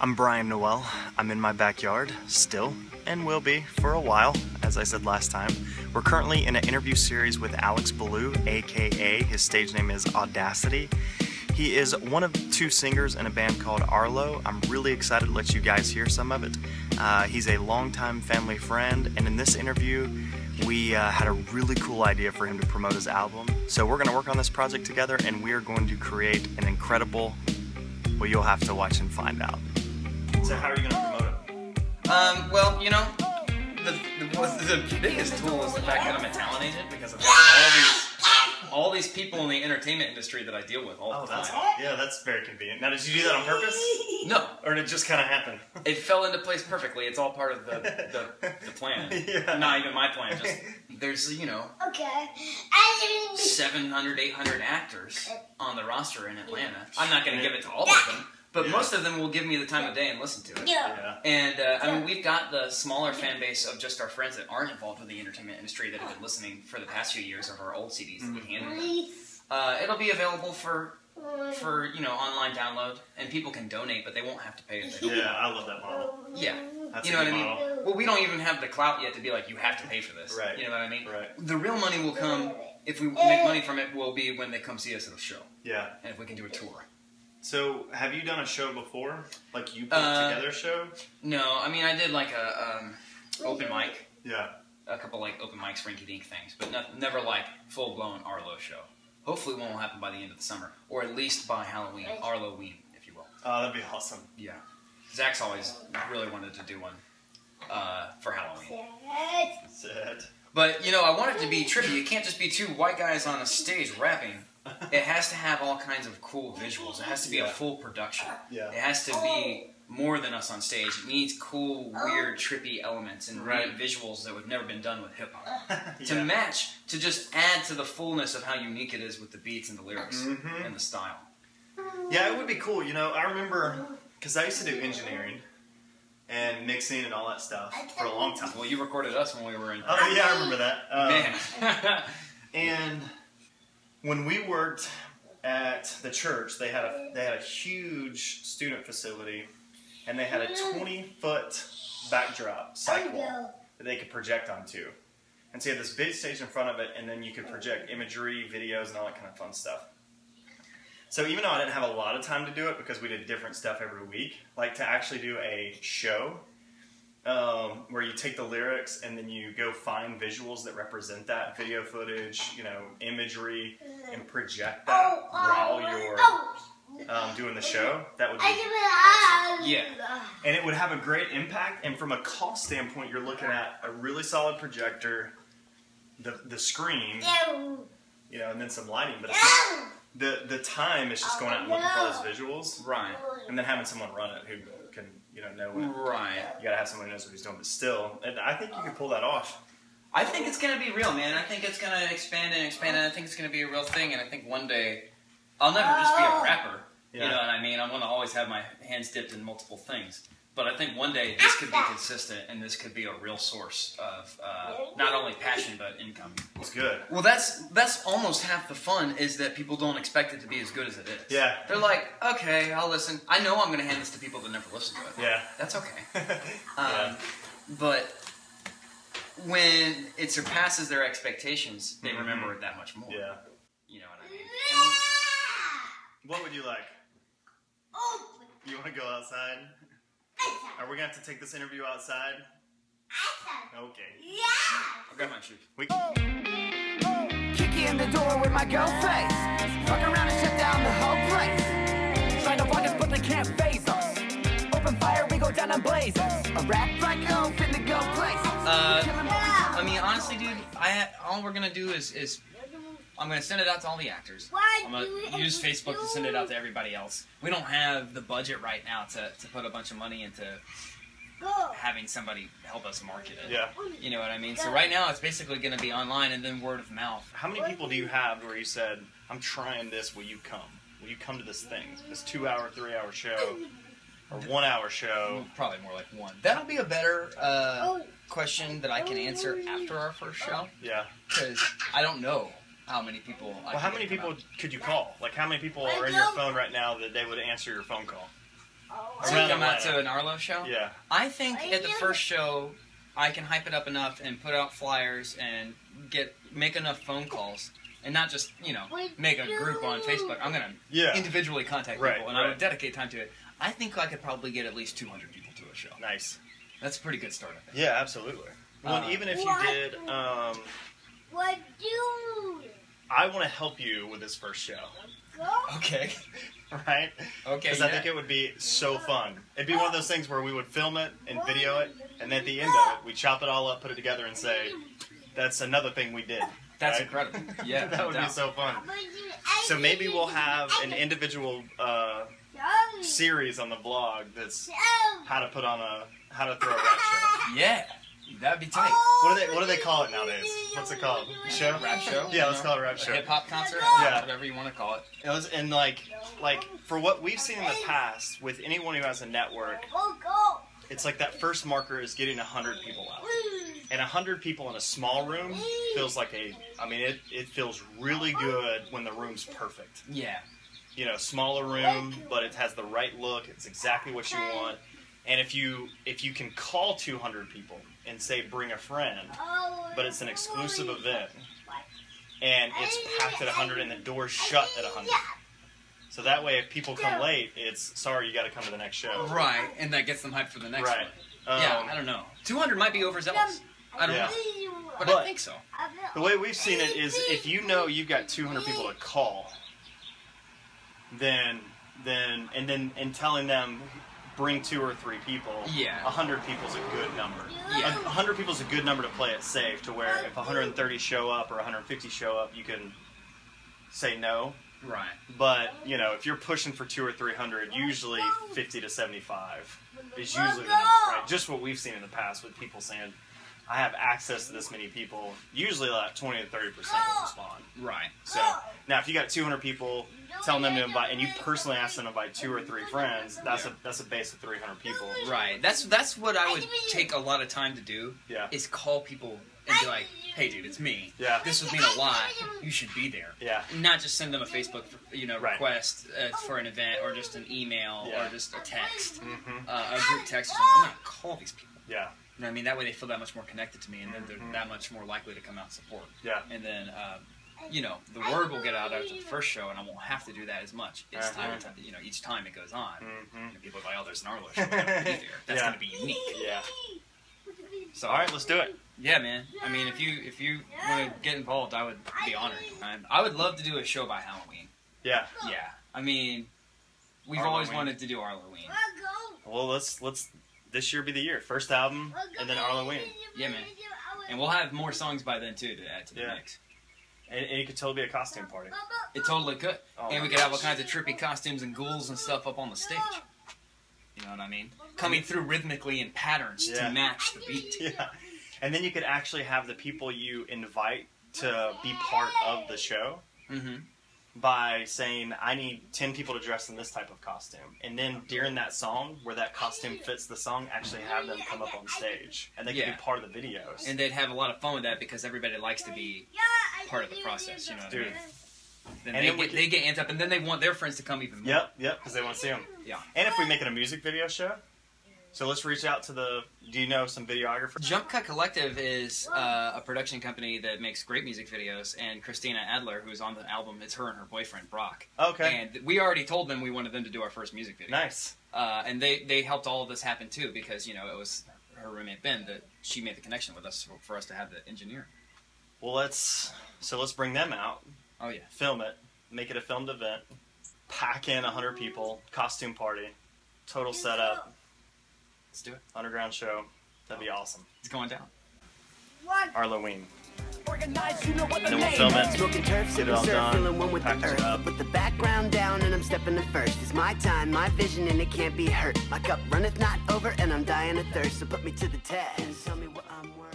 I'm Brian Noel. I'm in my backyard, still, and will be for a while, as I said last time. We're currently in an interview series with Alex Ballou, aka his stage name is Audacity. He is one of two singers in a band called Arlo. I'm really excited to let you guys hear some of it. He's a longtime family friend, and in this interview, we had a really cool idea for him to promote his album. So we're going to work on this project together, and we are going to create an incredible, well, you'll have to watch and find out. So how are you going to promote it? Well, you know, the biggest tool is the fact that I'm a talent agent, because of all these people in the entertainment industry that I deal with all the time. Yeah, that's very convenient. Now, did you do that on purpose? No. Or did it just kind of happen? It fell into place perfectly. It's all part of the plan. Yeah. Not even my plan. Just there's, you know, 700, 800 actors on the roster in Atlanta. I'm not going to give it to all of them. But most of them will give me the time of day and listen to it. Yeah. And, I mean, we've got the smaller fan base of just our friends that aren't involved with the entertainment industry that have been listening for the past few years of our old CDs that we handed them. It'll be available for you know, online download, and people can donate, but they won't have to pay if they don't. Yeah, I love that model. Yeah. That's you know a what I good mean? model. Well, we don't even have the clout yet to be like, you have to pay for this. Right. You know what I mean? Right. The real money will come, if we make money from it, will be when they come see us at a show. Yeah. And if we can do a tour. So, have you done a show before? Like, you put together a show? No, I mean, I did like a open mic. Yeah. A couple like open mics, rinky-dink things, but never like full-blown Arlo show. Hopefully one will happen by the end of the summer, or at least by Halloween, Arlo-ween, if you will. Oh, that'd be awesome. Yeah. Zach's always really wanted to do one for Halloween. Sad. But, you know, I want it to be trippy. It can't just be two white guys on a stage rapping. It has to have all kinds of cool visuals. It has to be a full production. Yeah. It has to be more than us on stage. It needs cool, weird, trippy elements and neat visuals that have never been done with hip-hop. To match, to just add to the fullness of how unique it is with the beats and the lyrics and the style. Yeah, it would be cool. You know, I remember, because I used to do engineering and mixing and all that stuff for a long time. Well, you recorded us when we were in... Oh, yeah, I remember that. Man. And when we worked at the church, they had a huge student facility, and they had a 20-foot backdrop sidewall that they could project onto. And so you had this big stage in front of it, and then you could project imagery, videos, and all that kind of fun stuff. So even though I didn't have a lot of time to do it because we did different stuff every week, like to actually do a show where you take the lyrics and then you go find visuals that represent that, video footage, you know, imagery, and project that while you're doing the show, that would be awesome. Yeah. And it would have a great impact, and from a cost standpoint, you're looking at a really solid projector, the screen, you know, and then some lighting, but the time is just going out and looking for all those visuals, Right. and then having someone run it who can, you know what. Right. You gotta have someone who knows what he's doing, but still, and I think you can pull that off. I think it's going to be real, man. I think it's going to expand and expand, and I think it's going to be a real thing, and I think one day I'll never just be a rapper. Yeah. You know what I mean? I'm going to always have my hands dipped in multiple things. But I think one day this could be consistent, and this could be a real source of not only passion, but income. It's good. Well, that's almost half the fun, is that people don't expect it to be as good as it is. Yeah. They're like, okay, I'll listen. I know I'm going to hand this to people that never listen to it. Yeah. That's okay. Yeah. But when it surpasses their expectations, they remember it that much more. Yeah. You know what I mean? What would you like? You want to go outside? Are we going to have to take this interview outside? Okay. I'll grab my shoes. Kick you in the door with my girl face. Fuck around and shut down the whole place. Trying to block us, but they can't phase us. Open fire, we go down in blazes. A rap like oaf in the go place. I mean, honestly, dude, all we're going to do is I'm going to send it out to all the actors. I'm going to use Facebook to send it out to everybody else. We don't have the budget right now to put a bunch of money into having somebody help us market it. Yeah. You know what I mean? So right now it's basically going to be online and then word of mouth. How many people do you have where you said, I'm trying this, will you come? Will you come to this thing? This 2-hour, 3-hour show, or 1-hour show? Probably more like one. That'll be a better question that I can answer after our first show. Yeah. Because I don't know how many people... Well, how many people could you call? Like, how many people are in your phone right now that they would answer your phone call? So we come out to an Arlo show? Yeah. I think at the first show, I can hype it up enough and put out flyers and make enough phone calls and not just, make a group on Facebook. I'm going to individually contact people and I would dedicate time to it. I think I could probably get at least 200 people to a show. Nice. That's a pretty good start, I think. Yeah, absolutely. Well, even if you did, I want to help you with this first show. Okay. Right? Okay. Because I think it would be so fun. It'd be one of those things where we would film it and video it, and then at the end of it, we chop it all up, put it together, and say, that's another thing we did. That's right? incredible. Yeah. That would be so fun. So maybe we'll have an individual series on the blog that's how to throw a rap show. Yeah. That'd be tight. What do they call it nowadays? What's it called? Show? Rap show? Yeah, let's call it a rap show. Hip hop concert? Yeah. Whatever you want to call it. It was, and like for what we've seen in the past with anyone who has a network, it's like that first marker is getting 100 people out. And 100 people in a small room feels like it feels really good when the room's perfect. Yeah. Smaller room, but it has the right look. It's exactly what you want. And if you can call 200 people and say bring a friend, but it's an exclusive event, and it's packed at 100 and the door's shut at 100. So that way, if people come late, it's sorry, you got to come to the next show. Right, and that gets them hyped for the next one. Yeah, I don't know. 200 might be overzealous. I don't know, but I think so. The way we've seen it is, if you know you've got 200 people to call, then telling them bring 2 or 3 people. 100 people is a good number. 100 people is a good number to play it safe, to where if 130 show up or 150 show up, you can say no. Right. But if you're pushing for 200 or 300, usually 50 to 75 is usually the number, right? Just what we've seen in the past with people saying, I have access to this many people. Usually like 20 to 30% will respond. Right. So now if you got 200 people, telling them to invite, and you personally ask them to invite 2 or 3 friends, that's a base of 300 people. Right. That's what I would take a lot of time to do. Yeah. Is call people and be like, hey dude, it's me. Yeah. This would mean a lot. You should be there. Yeah. Not just send them a Facebook request for an event, or just an email, or just a text, a group text. I'm gonna call these people. Yeah. You know what I mean? That way they feel that much more connected to me, and then they're that much more likely to come out and support. Yeah. And then, the word will get out after the first show, and I won't have to do that as much. It's time, each time it goes on. People are like, oh, there's an Arlo show. We're gonna be there. That's going to be unique. Yeah. So, all right, let's do it. Yeah, man. I mean, if you want to get involved, I would be honored. I would love to do a show by Halloween. Yeah. Yeah. I mean, we've always wanted to do Halloween. Well, let's this year be the year. First album, and then Halloween. Yeah, man. And we'll have more songs by then, too, to add to the mix. And it could totally be a costume party. It totally could. And we could have all kinds of trippy costumes and ghouls and stuff up on the stage. You know what I mean? Coming through rhythmically in patterns to match the beat. Yeah. And then you could actually have the people you invite to be part of the show by saying, I need 10 people to dress in this type of costume. And then during that song, where that costume fits the song, actually have them come up on stage. And they can be part of the videos. And they'd have a lot of fun with that, because everybody likes to be part of the process, you know what I mean? Then they get amped up, and then they want their friends to come even more. Yep, because they want to see them. Yeah. And if we make it a music video show, so let's reach out to do you know some videographers? Jump Cut Collective is a production company that makes great music videos, and Christina Adler, who's on the album, it's her and her boyfriend, Brock. Okay. And we already told them we wanted them to do our first music video. Nice. And they helped all of this happen, too, because, it was her roommate, Ben, that she made the connection with us for us to have the engineer. Well, let's bring them out. Oh, yeah. Film it. Make it a filmed event. Pack in 100 people. Costume party. Total setup. Let's do it. Underground show. That'd be awesome. It's going down. Halloween. Organized, you know what the Then we'll name film is. it. Smoking turf, Get it sipping all surf, done. feeling one with the Package it earth. up. Put the background down and I'm stepping to first. It's my time, my vision, and it can't be hurt. My cup runneth not over and I'm dying of thirst. So put me to the test. Tell me what I'm worth.